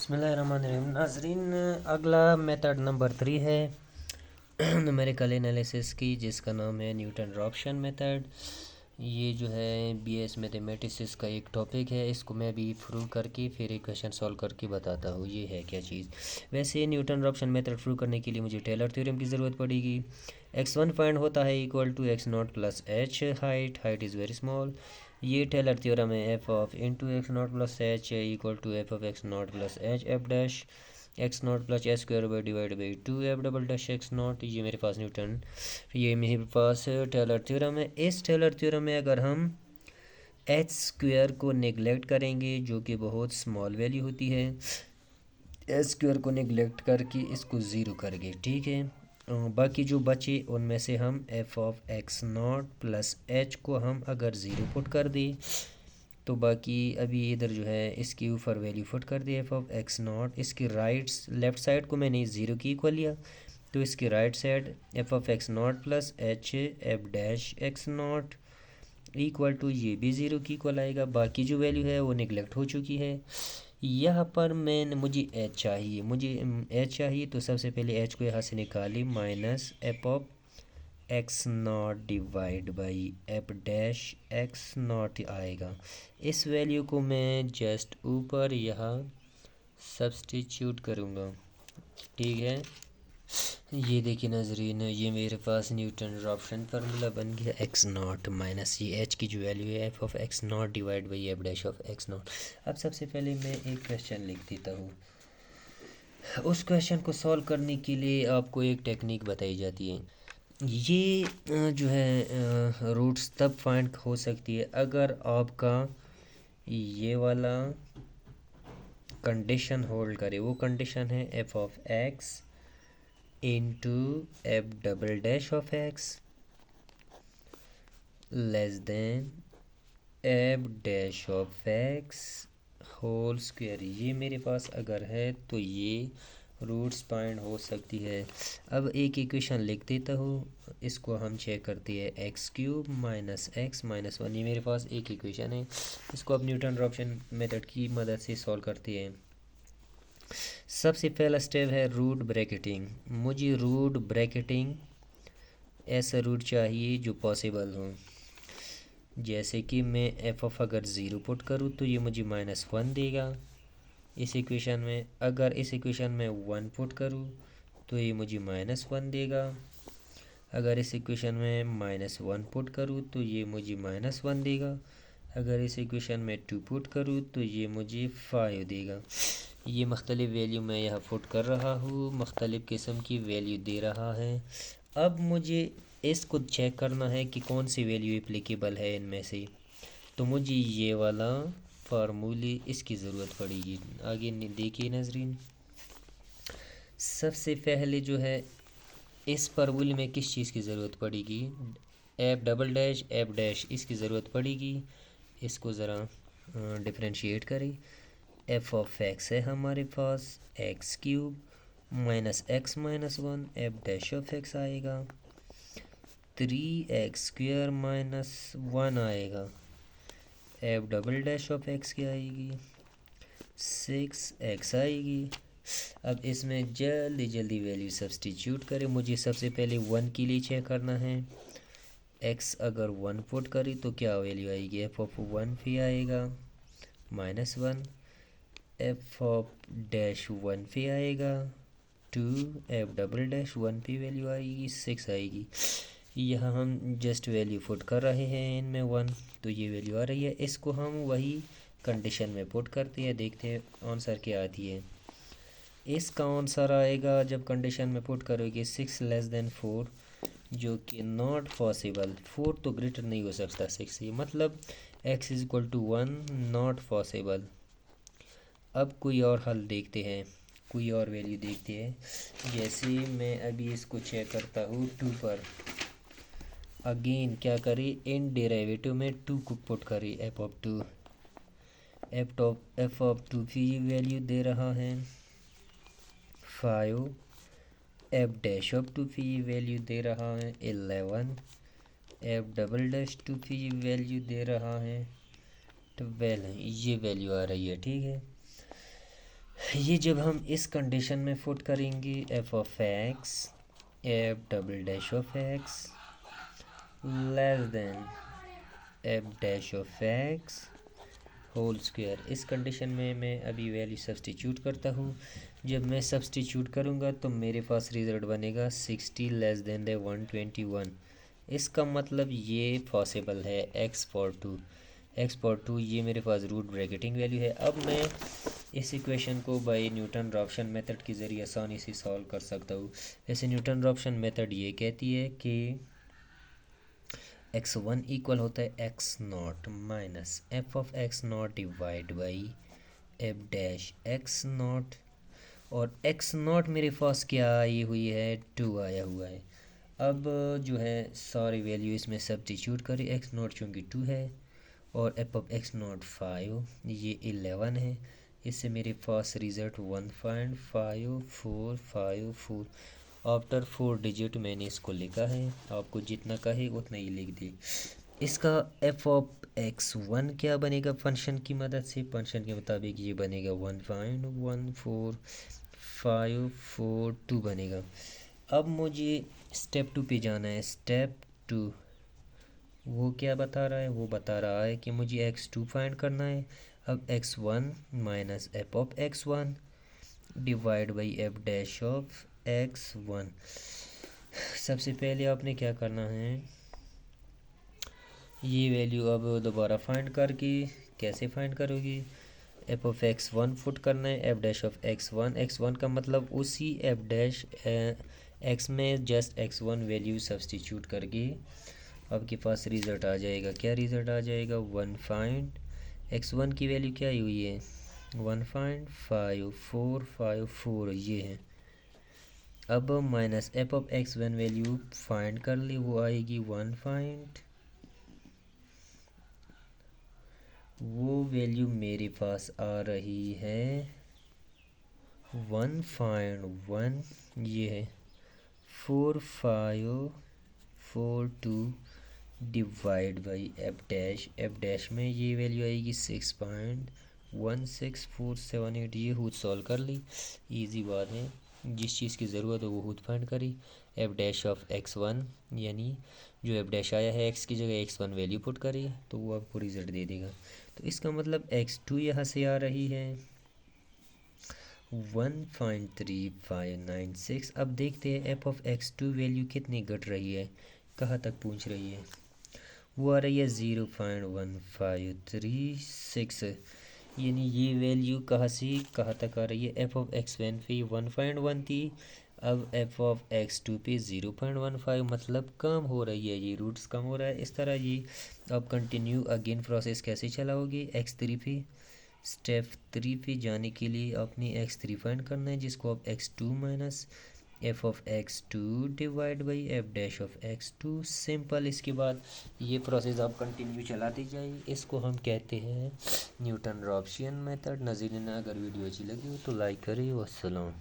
बिस्मिल्लाहिर्रहमानिर्रहीम। नाजरीन, अगला मेथड नंबर 3 है न्यूमेरिकल एनालिसिस की, जिसका नाम है न्यूटन रॉप्शन मेथड। ये जो है बीएस मैथमेटिक्स का एक टॉपिक है। इसको मैं भी प्रूव करके फिर एक क्वेश्चन सॉल्व करके बताता हूँ ये है क्या चीज़। वैसे न्यूटन रॉप्शन मेथड प्रूव करने के लिए मुझे टेलर थ्योरम की ज़रूरत पड़ेगी। x1 फाइंड होता है equal to x0 plus h। Height is very small. ये टेलर थ्योरम है F of into X not plus H equal to F of X not plus H F dash X not plus H square by divide by two F double dash X not. ये मेरे पास Taylor theorem है। इस Taylor theorem में अगर हम H square को neglect करेंगे, जो कि बहुत स्मॉल वैल्यू होती है, एच स्क्वायर को नेगलेक्ट करके इसको ज़ीरो करेंगे, ठीक है। बाकी जो बचे उनमें से हम F of X not plus H को हम अगर ज़ीरो पुट कर दें तो बाकी अभी इधर जो है इसके ऊपर वैल्यू पुट कर दी एफ ऑफ एक्स नॉट। इसकी लेफ़्ट साइड को मैंने ज़ीरो की इक्वल लिया, तो इसकी right side F of X not plus H F dash X not equal to ये भी ज़ीरो की इक्वल आएगा। बाकी जो वैल्यू है वो निगलेक्ट हो चुकी है। यहाँ पर मुझे एच चाहिए तो सबसे पहले एच को यहाँ से निकाली, minus F of X not divide by F dash X not आएगा। इस वैल्यू को मैं जस्ट ऊपर यहाँ सब्स्टिट्यूट करूँगा, ठीक है। ये देखिए नाजरीन, ये मेरे पास न्यूटन रॉप्शन फार्मूला बन गया। एक्स नॉट माइनस ये एच की जो वैल्यू है F of X not divide by F dash of X not. अब सबसे पहले मैं एक क्वेश्चन लिख देता हूँ। उस क्वेश्चन को सॉल्व करने के लिए आपको एक टेक्निक बताई जाती है। ये जो है रूट्स तब फाइंड हो सकती है अगर आपका ये वाला कंडीशन होल्ड करे। वो कंडीशन है F of X into F double dash of X less than F dash of X whole square. ये मेरे पास अगर है तो ये रूट्स फाइंड हो सकती है। अब एक इक्वेशन लिख देता हूँ, इसको हम चेक करते हैं। X cube minus x minus one, ये मेरे पास एक इक्वेशन है। इसको अब न्यूटन रॉप्शन मेथड की मदद से सॉल्व करते हैं। सबसे पहला स्टेप है रूट ब्रैकेटिंग। मुझे रूट ब्रैकेटिंग ऐसा रूट चाहिए जो पॉसिबल हो। जैसे कि मैं एफ ऑफ अगर ज़ीरो पुट करूँ तो ये मुझे माइनस वन देगा इस इक्वेशन में। अगर इस इक्वेशन में वन पुट करूँ तो ये मुझे माइनस वन देगा। अगर इस इक्वेशन में माइनस वन पुट करूँ तो ये मुझे माइनस वन देगा। अगर इस इक्वेशन में टू पुट करूँ तो ये मुझे फाइव देगा। ये मुख्तलिफ़ वैल्यू मैं यहाँ पुट कर रहा हूँ, मुख्तलिफ़ किस्म की वैल्यू दे रहा है। अब मुझे इसको चेक करना है कि कौन सी वैल्यू एप्लीकेबल है इनमें से। तो मुझे ये वाला फार्मूले इसकी ज़रूरत पड़ेगी। आगे देखिए नाजरीन, सबसे पहले जो है इस फार्मूले में किस चीज़ की ज़रूरत पड़ेगी, F double dash F dash इसकी ज़रूरत पड़ेगी। इसको ज़रा डिफरेंशिएट करें। एफ ऑफ एक्स है हमारे पास x cube minus x minus one, f dash of x आएगा three x square minus one आएगा। F double dash of x की आएगी सिक्स एक्स आएगी। अब इसमें जल्दी जल्दी वैल्यू सब्स्टिट्यूट करें। मुझे सबसे पहले वन के लिए चेक करना है। एक्स अगर वन पुट करें तो क्या वैल्यू आएगी, एफ ऑफ वन पे आएगा minus one, F of dash one पे आएगा two, F double dash one पे वैल्यू आएगी सिक्स आएगी। यहाँ हम जस्ट वैल्यू पुट कर रहे हैं इनमें वन, तो ये वैल्यू आ रही है। इसको हम वही कंडीशन में पुट करते हैं, देखते हैं आंसर क्या आती है। इसका आंसर आएगा जब कंडीशन में पुट करोगे सिक्स लेस देन फोर, जो कि नॉट पॉसिबल। फोर तो ग्रेटर नहीं हो सकता सिक्स से, मतलब X is equal to one, not possible. अब कोई और हल देखते हैं, कोई और वैल्यू देखते हैं। जैसे मैं अभी इसको चेक करता हूँ टू पर, अगेन क्या करें, इन डेरिवेटिव में टू को पुट करें। F of two, F of two की वैल्यू दे रहा है five, F dash of two की वैल्यू दे रहा है 11, एफ डबल डैश टू की वैल्यू दे रहा है 12। ये वैल्यू आ रही है, ठीक है। ये जब हम इस कंडीशन में पुट करेंगे F of X F double dash of X less than F dash of X whole square, इस कंडीशन में मैं अभी वैल्यू सब्सटीट्यूट करता हूँ। जब मैं सब्सटीट्यूट करूँगा तो मेरे पास रिजल्ट बनेगा 60 लेस देन द 121। इसका मतलब ये पॉसिबल है एक्स फॉर टू ये मेरे पास रूट ब्रैकेटिंग वैल्यू है। अब मैं इस इक्वेशन को बाय न्यूटन रॉप्शन मेथड के ज़रिए आसानी से सॉल्व कर सकता हूँ। जैसे न्यूटन रॉप्शन मेथड ये कहती है कि x1 इक्वल होता है x not minus F of X not divide by F dash X not, और एक्स नॉट मेरे पास क्या आई हुई है 2 आया हुआ है। अब जो है सारी वैल्यू इसमें सब्स्टिट्यूट करें, एक्स नॉट चूँकि 2 है और एफ ऑफ एक्स नॉट 5 ये 11 है। इससे मेरे पास रिज़ल्ट 1.5454 आफ्टर 4 डिजिट मैंने इसको लिखा है। आपको जितना कहे उतना ही लिख दे। इसका एफ ऑफ x1 क्या बनेगा फंक्शन की मदद से, फंक्शन के मुताबिक ये बनेगा 1.14542 बनेगा। अब मुझे स्टेप 2 पे जाना है। स्टेप 2 वो क्या बता रहा है, वो बता रहा है कि मुझे x2 फाइंड करना है। अब x1 minus F of x1 divide by F dash of x1। सबसे पहले आपने क्या करना है, ये वैल्यू अब दोबारा फाइंड करके कैसे फाइंड करोगी, एफ ऑफ x1 पुट करना है, एफ डैश ऑफ x1 का मतलब उसी एफ डैश x में जस्ट x1 वैल्यू सब्सटीट्यूट करके आपके पास रिज़ल्ट आ जाएगा। क्या रिज़ल्ट आ जाएगा, x1 की वैल्यू क्या हुई है 1.5454 ये है। अब minus F of x1 value find कर ली, वो आएगी वो वैल्यू मेरे पास आ रही है 1.1 ये है 4542 डिवाइड बाई एफ डैश में ये वैल्यू आएगी 6.16478। ये खुद सॉल्व कर ली, इजी बात है। जिस चीज़ की ज़रूरत है वो खुद फाइंड करी। एफ डैश ऑफ x1 यानी जो एफ डैश आया है x की जगह x1 वैल्यू पुट करी तो वो आपको रिज़ल्ट दे देगा। तो इसका मतलब x2 यहाँ से आ रही है 1.3596। अब देखते हैं एफ ऑफ x2 वैल्यू कितनी घट रही है, कहाँ तक पहुँच रही है। वो आ रही है 0.1536, यानी ये वैल्यू कहाँ से कहाँ तक आ रही है। एफ ऑफ x1 पे 1.1 थी, अब एफ ऑफ x2 पे 0.15, मतलब कम हो रही है, ये रूट्स कम हो रहा है। इस तरह ये अब कंटिन्यू अगेन प्रोसेस कैसे चलाओगे, x3 पे स्टेप 3 पे जाने के लिए आपने x3 फाइंड करना है, जिसको आप x2 minus F of x2 divide by F dash of x2 simple. इसके बाद ये प्रोसेस आप कंटिन्यू चलाते जाइए, इसको हम कहते हैं न्यूटन रॉप्शन मेथड। नाज़रीन अगर वीडियो अच्छी लगी हो तो लाइक करें। वस्सलाम।